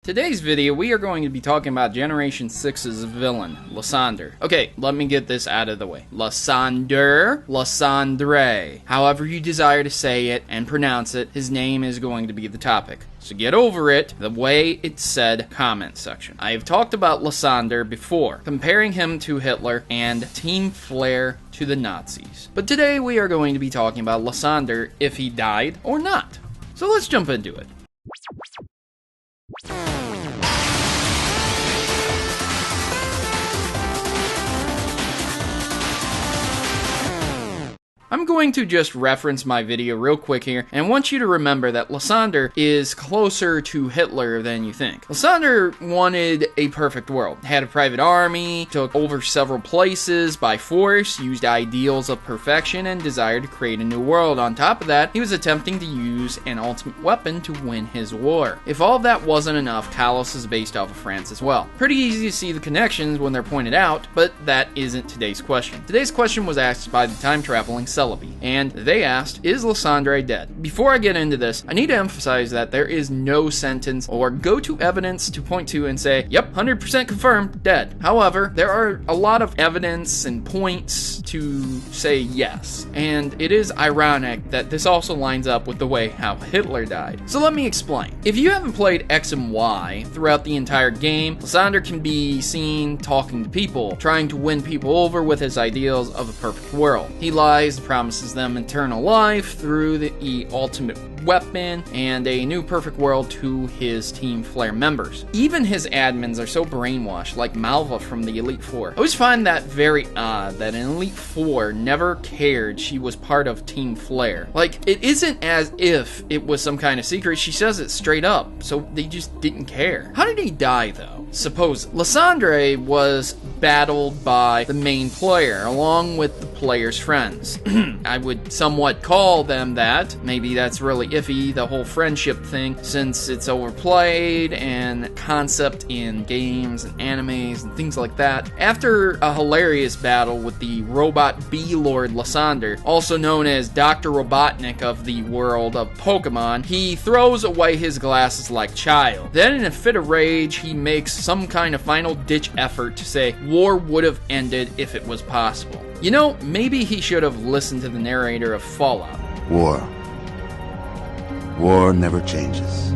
Today's video, we are going to be talking about Generation 6's villain, Lysandre. Okay, let me get this out of the way. Lysandre, Lysandre. However you desire to say it and pronounce it, his name is going to be the topic. So get over it the way it's said comment section. I have talked about Lysandre before, comparing him to Hitler and Team Flare to the Nazis. But today we are going to be talking about Lysandre if he died or not. So let's jump into it. I'm going to just reference my video real quick here, and I want you to remember that Lysandre is closer to Hitler than you think. Lysandre wanted a perfect world, had a private army, took over several places by force, used ideals of perfection, and desired to create a new world. On top of that, he was attempting to use an ultimate weapon to win his war. If all of that wasn't enough, Talos is based off of France as well. Pretty easy to see the connections when they're pointed out, but that isn't today's question. Today's question was asked by the time-traveling Celebi, and they asked, is Lysandre dead? Before I get into this, I need to emphasize that there is no sentence or go-to evidence to point to and say, yep, 100% confirmed, dead. However, there are a lot of evidence and points to say yes, and it is ironic that this also lines up with the way how Hitler died. So let me explain. If you haven't played X and Y throughout the entire game, Lysandre can be seen talking to people, trying to win people over with his ideals of a perfect world. He lies, promises them eternal life through the ultimate weapon and a new perfect world to his Team Flare members. Even his admins are so brainwashed, like Malva from the Elite Four. I always find that very odd that an Elite Four never cared she was part of Team Flare. Like, it isn't as if it was some kind of secret, she says it straight up, so they just didn't care. How did he die though? Suppose Lysandre was battled by the main player along with the player's friends. I would somewhat call them that. Maybe that's really iffy, the whole friendship thing, since it's overplayed and concept in games and animes and things like that. After a hilarious battle with the robot B-Lord Lysandre, also known as Dr. Robotnik of the world of Pokemon, he throws away his glasses like child. Then in a fit of rage, he makes some kind of final-ditch effort to say war would have ended if it was possible. You know, maybe he should have listened to the narrator of Fallout. War never changes.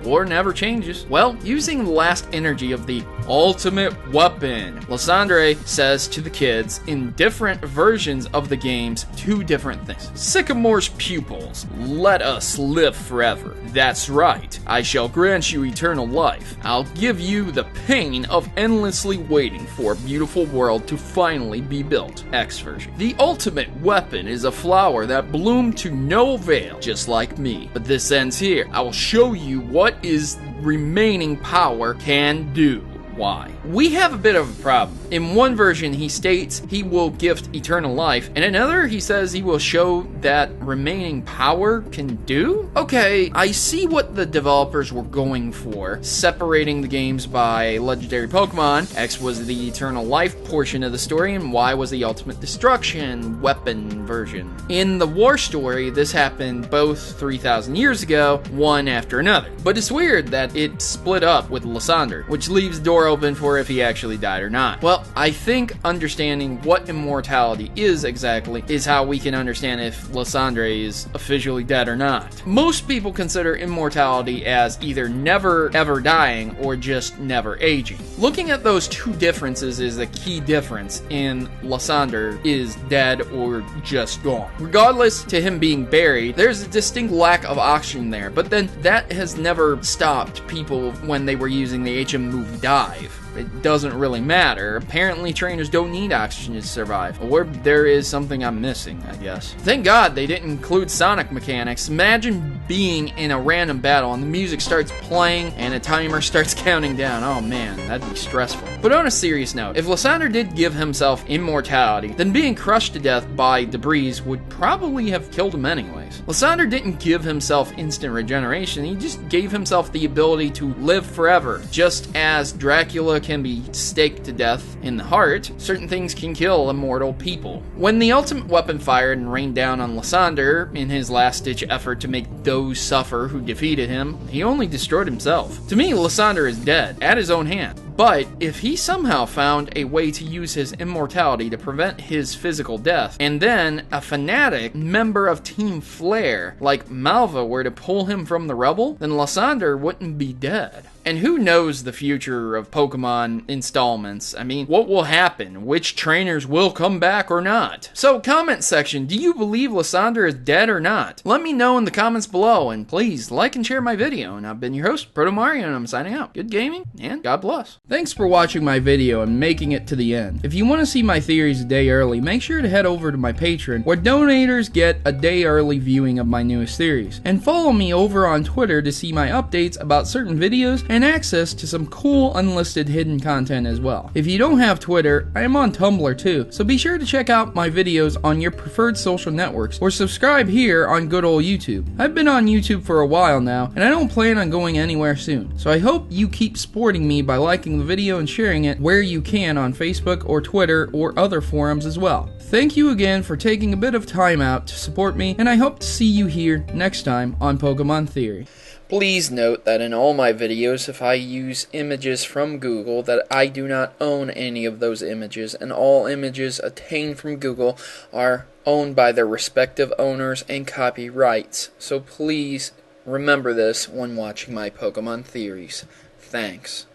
War never changes. Well, using the last energy of the ultimate weapon, Lysandre says to the kids in different versions of the games two different things. Sycamore's pupils, let us live forever. That's right, I shall grant you eternal life. I'll give you the pain of endlessly waiting for a beautiful world to finally be built. X version. The ultimate weapon is a flower that bloomed to no avail, just like me. But this ends here. I will show you what is remaining power can do. Why? We have a bit of a problem. In one version, he states he will gift eternal life, and in another, he says he will show that remaining power can do? Okay, I see what the developers were going for, separating the games by legendary Pokemon. X was the eternal life portion of the story, and Y was the ultimate destruction weapon version. In the war story, this happened both 3,000 years ago, one after another. But it's weird that it split up with Lysandre, which leaves the door open for if he actually died or not. Well, I think understanding what immortality is exactly is how we can understand if Lysandre is officially dead or not. Most people consider immortality as either never ever dying or just never aging. Looking at those two differences is the key difference in Lysandre is dead or just gone. Regardless to him being buried, there's a distinct lack of oxygen there, but then that has never stopped people when they were using the HM move dive. It doesn't really matter. Apparently trainers don't need oxygen to survive. Or there is something I'm missing, I guess. Thank God they didn't include sonic mechanics. Imagine being in a random battle and the music starts playing and a timer starts counting down. Oh man, that'd be stressful. But on a serious note, if Lysandre did give himself immortality, then being crushed to death by debris would probably have killed him anyway. nice. Lysandre didn't give himself instant regeneration, he just gave himself the ability to live forever. Just as Dracula can be staked to death in the heart, certain things can kill immortal people. When the ultimate weapon fired and rained down on Lysandre in his last-ditch effort to make those suffer who defeated him, he only destroyed himself. To me, Lysandre is dead, at his own hand. But if he somehow found a way to use his immortality to prevent his physical death, and then a fanatic member of Team Flare like Malva were to pull him from the rubble, then Lysandre wouldn't be dead. And who knows the future of Pokemon installments? I mean, what will happen? Which trainers will come back or not? So, comment section, do you believe Lysandre is dead or not? Let me know in the comments below, and please like and share my video. And I've been your host, Protomario, and I'm signing out. Good gaming, and God bless. Thanks for watching my video and making it to the end. If you want to see my theories a day early, make sure to head over to my Patreon, where donators get a day early viewing of my newest theories. And follow me over on Twitter to see my updates about certain videos and access to some cool unlisted hidden content as well. If you don't have Twitter, I am on Tumblr too, so be sure to check out my videos on your preferred social networks or subscribe here on good old YouTube. I've been on YouTube for a while now, and I don't plan on going anywhere soon, so I hope you keep supporting me by liking the video and sharing it where you can on Facebook or Twitter or other forums as well. Thank you again for taking a bit of time out to support me, and I hope to see you here next time on Pokemon Theory. Please note that in all my videos, if I use images from Google, that I do not own any of those images, and all images obtained from Google are owned by their respective owners and copyrights. So please remember this when watching my Pokemon theories. Thanks.